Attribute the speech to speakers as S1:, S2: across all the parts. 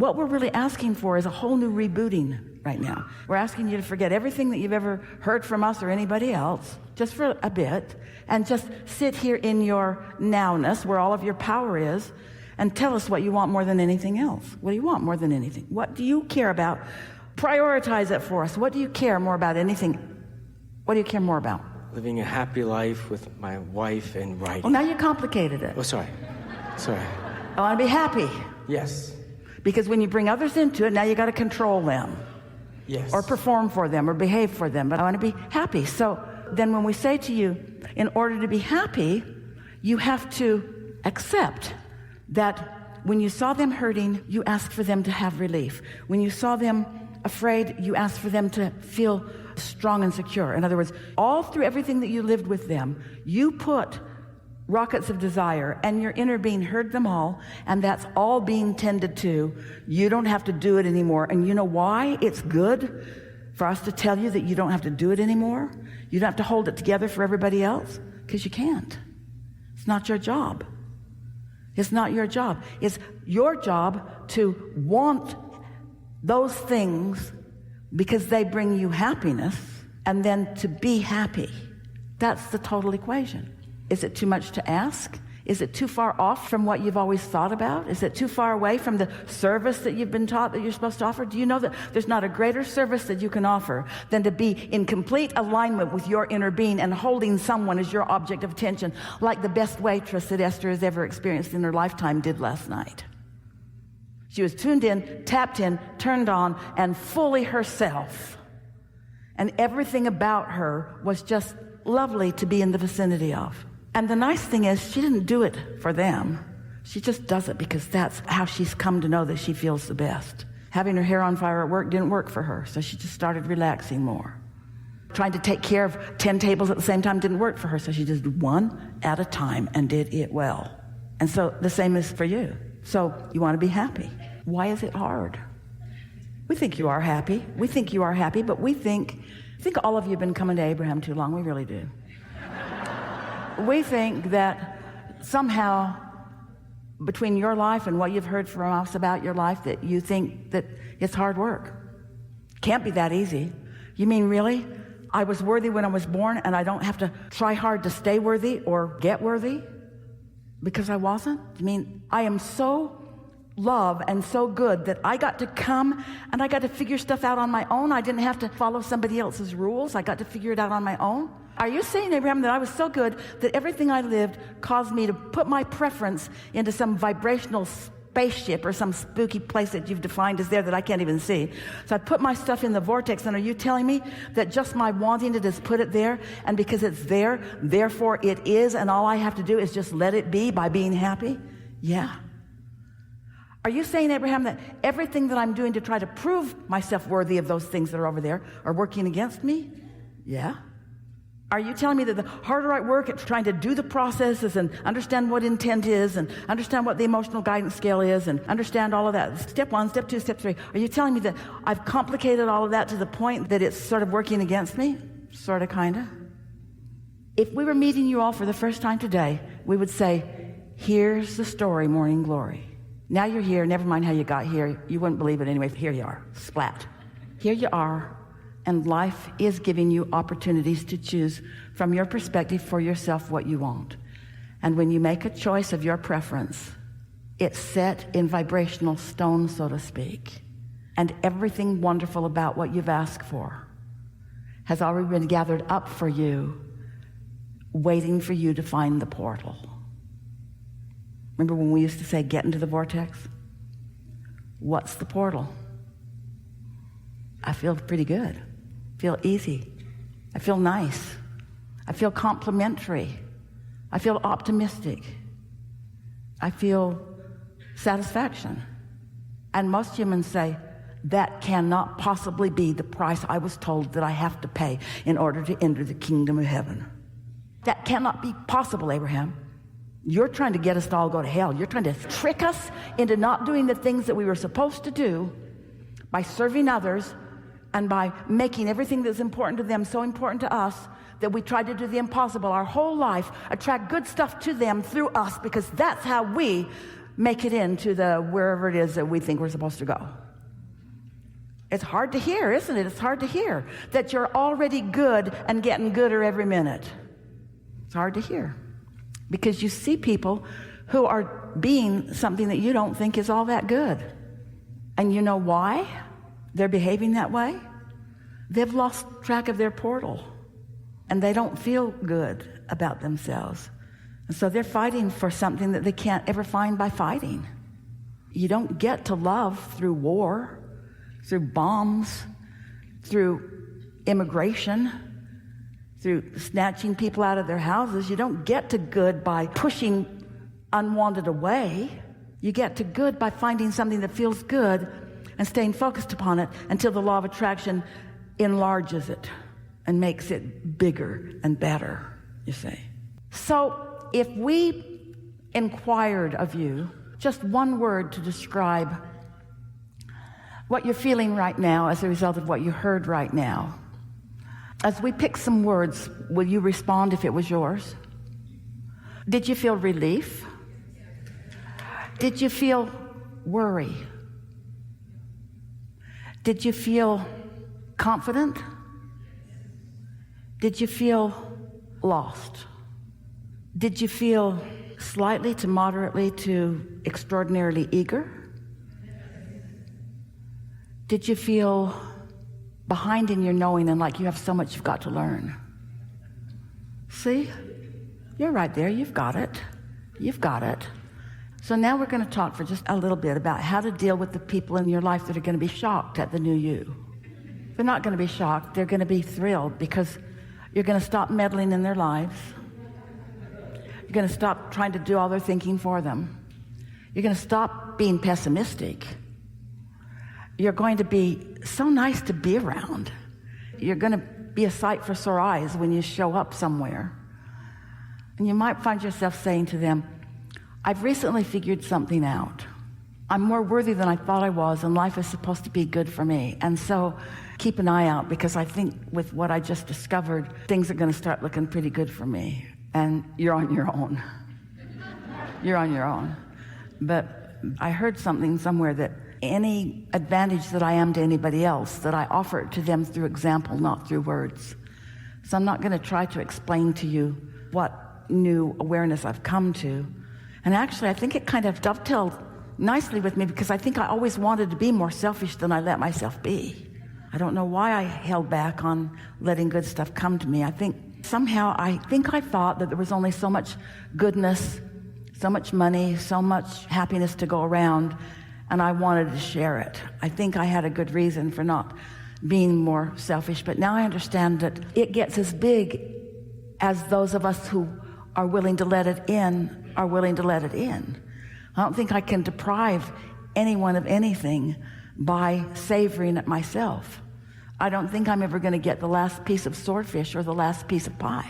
S1: what we're really asking for is a whole new rebooting right now. We're asking you to forget everything that you've ever heard from us or anybody else, just for a bit, and just sit here in your nowness, where all of your power is, and tell us what you want more than anything else. What do you want more than anything? What do you care about? Prioritize it for us. What do you care more about anything? What do you care more about?
S2: Living a happy life with my wife and writing.
S1: Well, now you complicated it.
S2: Oh, sorry.
S1: I want to be happy.
S2: Yes.
S1: Because when you bring others into it, now you got to control them.
S2: Yes.
S1: Or perform for them or behave for them. But I want to be happy. So then when we say to you, in order to be happy, you have to accept that when you saw them hurting, you asked for them to have relief. When you saw them afraid, you asked for them to feel strong and secure. In other words, all through everything that you lived with them, you put rockets of desire, and your inner being heard them all, and that's all being tended to. You don't have to do it anymore. And you know why it's good for us to tell you that you don't have to do it anymore? You don't have to hold it together for everybody else, because you can't. It's not your job. It's not your job. It's your job to want those things because they bring you happiness, and then to be happy. That's the total equation. Is it too much to ask? Is it too far off from what you've always thought about? Is it too far away from the service that you've been taught that you're supposed to offer? Do you know that there's not a greater service that you can offer than to be in complete alignment with your inner being and holding someone as your object of attention, like the best waitress that Esther has ever experienced in her lifetime did last night? She was tuned in, tapped in, turned on, and fully herself. And everything about her was just lovely to be in the vicinity of. And the nice thing is, she didn't do it for them. She just does it because that's how she's come to know that she feels the best. Having her hair on fire at work didn't work for her, so she just started relaxing more. Trying to take care of 10 tables at the same time didn't work for her, so she just did one at a time and did it well. And so the same is for you. So you want to be happy. Why is it hard? We think you are happy. We think you are happy, but I think all of you have been coming to Abraham too long. We really do. We think that somehow between your life and what you've heard from us about your life, that you think that it's hard work. Can't be that easy. You mean really? I was worthy when I was born, and I don't have to try hard to stay worthy or get worthy because I wasn't? You mean I am so love and so good that I got to come and I got to figure stuff out on my own? I didn't have to follow somebody else's rules. I got to figure it out on my own. Are you saying, Abraham, that I was so good that everything I lived caused me to put my preference into some vibrational spaceship or some spooky place that you've defined as there that I can't even see? So I put my stuff in the vortex, and are you telling me that just my wanting it has put it there, and because it's there, therefore it is, and all I have to do is just let it be by being happy? Yeah. Are you saying, Abraham, that everything that I'm doing to try to prove myself worthy of those things that are over there are working against me? Yeah. Are you telling me that the harder I work at trying to do the processes and understand what intent is and understand what the emotional guidance scale is and understand all of that, step 1, step 2, step 3, are you telling me that I've complicated all of that to the point that it's sort of working against me? Sort of, kind of. If we were meeting you all for the first time today, we would say, here's the story, Morning Glory. Now you're here, never mind how you got here. You wouldn't believe it anyway. Here you are, splat. Here you are, and life is giving you opportunities to choose from your perspective for yourself what you want. And when you make a choice of your preference, it's set in vibrational stone, so to speak. And everything wonderful about what you've asked for has already been gathered up for you, waiting for you to find the portal. Remember when we used to say, get into the vortex? What's the portal? I feel pretty good. I feel easy. I feel nice. I feel complimentary. I feel optimistic. I feel satisfaction. And most humans say, that cannot possibly be the price I was told that I have to pay in order to enter the kingdom of heaven. That cannot be possible, Abraham. You're trying to get us to all go to hell. You're trying to trick us into not doing the things that we were supposed to do by serving others and by making everything that's important to them so important to us that we try to do the impossible our whole life, attract good stuff to them through us, because that's how we make it into the wherever it is that we think we're supposed to go. It's hard to hear, isn't it? It's hard to hear that you're already good and getting gooder every minute. It's hard to hear because you see people who are being something that you don't think is all that good. And you know why they're behaving that way? They've lost track of their portal and they don't feel good about themselves. And so they're fighting for something that they can't ever find by fighting. You don't get to love through war, through bombs, through immigration, through snatching people out of their houses. You don't get to good by pushing unwanted away. You get to good by finding something that feels good and staying focused upon it until the law of attraction enlarges it and makes it bigger and better, you see. So if we inquired of you just one word to describe what you're feeling right now as a result of what you heard right now, as we pick some words, will you respond if it was yours? Did you feel relief? Did you feel worry? Did you feel confident? Did you feel lost? Did you feel slightly to moderately to extraordinarily eager? Did you feel behind in your knowing and like you have so much you've got to learn? See? You're right there. You've got it. You've got it. So now we're going to talk for just a little bit about how to deal with the people in your life that are going to be shocked at the new you. They're not going to be shocked. They're going to be thrilled because you're going to stop meddling in their lives. You're going to stop trying to do all their thinking for them. You're going to stop being pessimistic. You're going to be so nice to be around. You're going to be a sight for sore eyes when you show up somewhere. And you might find yourself saying to them, I've recently figured something out. I'm more worthy than I thought I was, and life is supposed to be good for me. And so keep an eye out, because I think with what I just discovered, things are going to start looking pretty good for me. And you're on your own. You're on your own. But I heard something somewhere that any advantage that I am to anybody else, that I offer it to them through example, not through words. So I'm not going to try to explain to you what new awareness I've come to. And actually, I think it kind of dovetailed nicely with me, because I think I always wanted to be more selfish than I let myself be. I don't know why I held back on letting good stuff come to me. I think I thought that there was only so much goodness, so much money, so much happiness to go around, and I wanted to share it. I think I had a good reason for not being more selfish, but now I understand that it gets as big as those of us who are willing to let it in are willing to let it in. I don't think I can deprive anyone of anything by savoring it myself. I don't think I'm ever going to get the last piece of swordfish or the last piece of pie.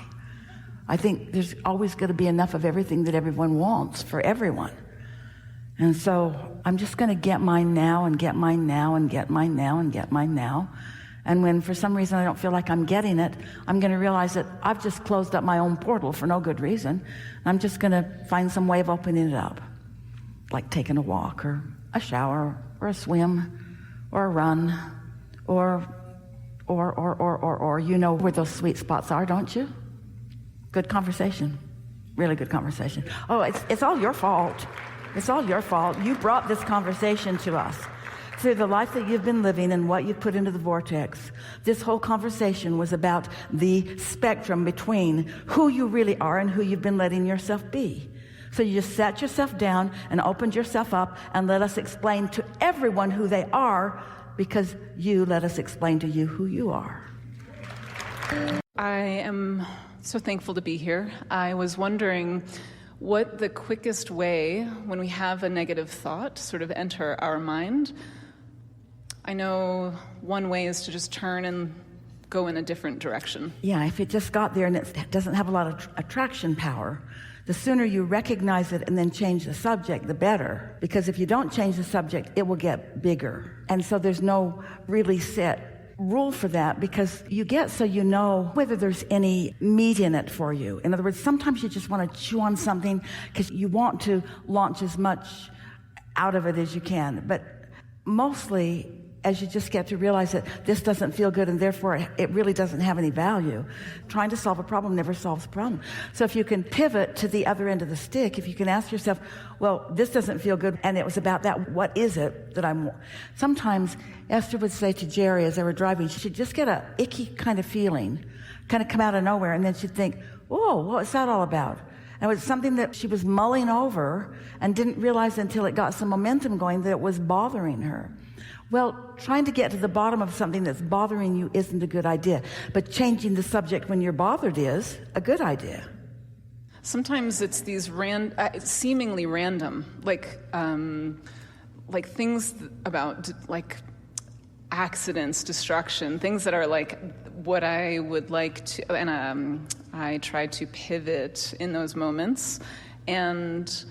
S1: I think there's always going to be enough of everything that everyone wants for everyone. And so I'm just going to get mine now and get mine now and get mine now and get mine now. And when for some reason I don't feel like I'm getting it, I'm going to realize that I've just closed up my own portal for no good reason. I'm just going to find some way of opening it up, like taking a walk or a shower or a swim or a run or you know where those sweet spots are, don't you? Good conversation, really good conversation. Oh, it's all your fault. It's all your fault. You brought this conversation to us. Through the life that you've been living and what you've put into the vortex, this whole conversation was about the spectrum between who you really are and who you've been letting yourself be. So you just sat yourself down and opened yourself up and let us explain to everyone who they are, because you let us explain to you who you are.
S3: I am so thankful to be here. I was wondering what the quickest way, when we have a negative thought sort of enter our mind. I know one way is to just turn and go in a different direction.
S1: Yeah, if it just got there and it doesn't have a lot of attraction power, the sooner you recognize it and then change the subject, the better. Because if you don't change the subject, it will get bigger. And so there's no really set rule for that, because you get so you know whether there's any meat in it for you. In other words, sometimes you just want to chew on something because you want to launch as much out of it as you can. But mostly, as you just get to realize that this doesn't feel good and therefore it really doesn't have any value, trying to solve a problem never solves a problem. So if you can pivot to the other end of the stick, if you can ask yourself, well, this doesn't feel good and it was about that, what is it that I'm... Sometimes Esther would say to Jerry as they were driving, she'd just get a icky kind of feeling, kind of come out of nowhere, and then she'd think, whoa, what's that all about? And it was something that she was mulling over and didn't realize until it got some momentum going that it was bothering her. Well, trying to get to the bottom of something that's bothering you isn't a good idea, but changing the subject when you're bothered is a good idea.
S3: Sometimes it's these seemingly random, like things about like accidents, destruction, things that are like what I would like to, and I try to pivot in those moments, and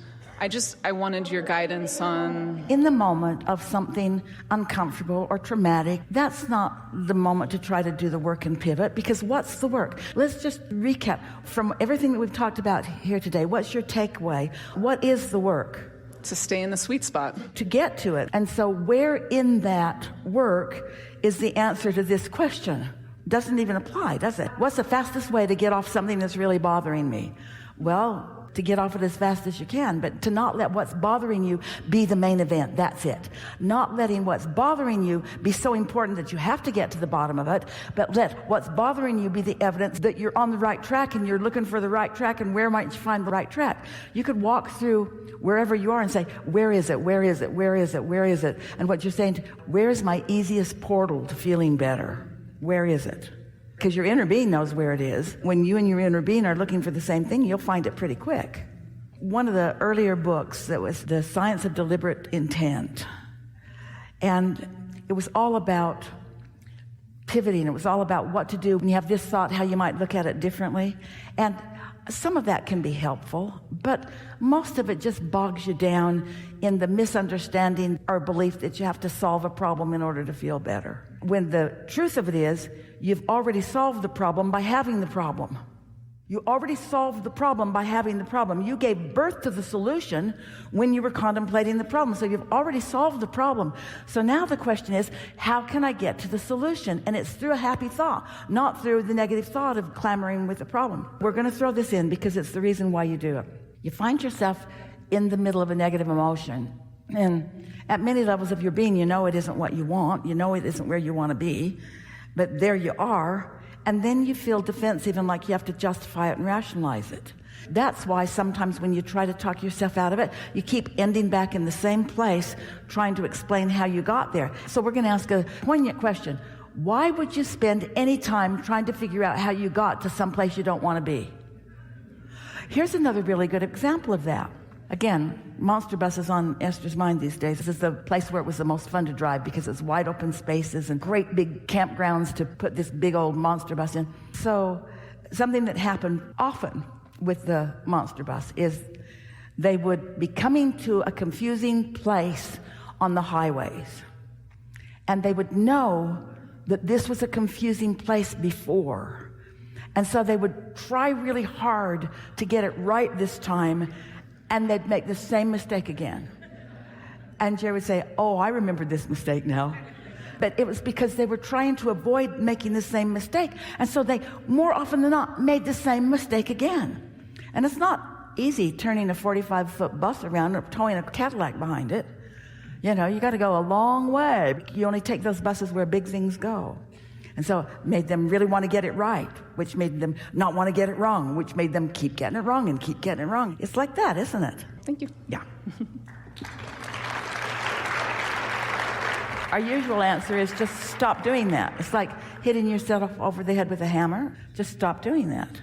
S3: I wanted your guidance on...
S1: In the moment of something uncomfortable or traumatic, that's not the moment to try to do the work and pivot, because what's the work? Let's just recap from everything that we've talked about here today. What's your takeaway? What is the work?
S3: To stay in the sweet spot.
S1: To get to it. And so where in that work is the answer to this question? Doesn't even apply, does it? What's the fastest way to get off something that's really bothering me? Well, to get off it as fast as you can, but to not let what's bothering you be the main event. That's it. Not letting what's bothering you be so important that you have to get to the bottom of it, but let what's bothering you be the evidence that you're on the right track and you're looking for the right track, and where might you find the right track? You could walk through wherever you are and say, where is it? Where is it? Where is it? Where is it? And what you're saying, where's my easiest portal to feeling better? Where is it? Because your inner being knows where it is. When you and your inner being are looking for the same thing, you'll find it pretty quick. One of the earlier books that was The Science of Deliberate Intent. And it was all about pivoting. It was all about what to do when you have this thought, how you might look at it differently. And some of that can be helpful, but most of it just bogs you down in the misunderstanding or belief that you have to solve a problem in order to feel better. When the truth of it is, you've already solved the problem by having the problem. You already solved the problem by having the problem. You gave birth to the solution when you were contemplating the problem. So you've already solved the problem. So now the question is, how can I get to the solution? And it's through a happy thought, not through the negative thought of clamoring with the problem. We're going to throw this in because it's the reason why you do it. You find yourself in the middle of a negative emotion. And at many levels of your being, you know it isn't what you want. You know it isn't where you want to be. But there you are. And then you feel defensive and like you have to justify it and rationalize it. That's why sometimes when you try to talk yourself out of it, you keep ending back in the same place trying to explain how you got there. So we're going to ask a poignant question. Why would you spend any time trying to figure out how you got to some place you don't want to be? Here's another really good example of that. Again, monster bus is on Esther's mind these days. This is the place where it was the most fun to drive because it's wide open spaces and great big campgrounds to put this big old monster bus in. So something that happened often with the monster bus is they would be coming to a confusing place on the highways. And they would know that this was a confusing place before. And so they would try really hard to get it right this time, and they'd make the same mistake again. And Jerry would say, oh, I remember this mistake now. But it was because they were trying to avoid making the same mistake. And so they, more often than not, made the same mistake again. And it's not easy turning a 45-foot bus around or towing a Cadillac behind it. You know, you got to go a long way. You only take those buses where big things go. And so it made them really want to get it right, which made them not want to get it wrong, which made them keep getting it wrong and keep getting it wrong. It's like that, isn't it?
S3: Thank you.
S1: Yeah. Our usual answer is just stop doing that. It's like hitting yourself over the head with a hammer. Just stop doing that.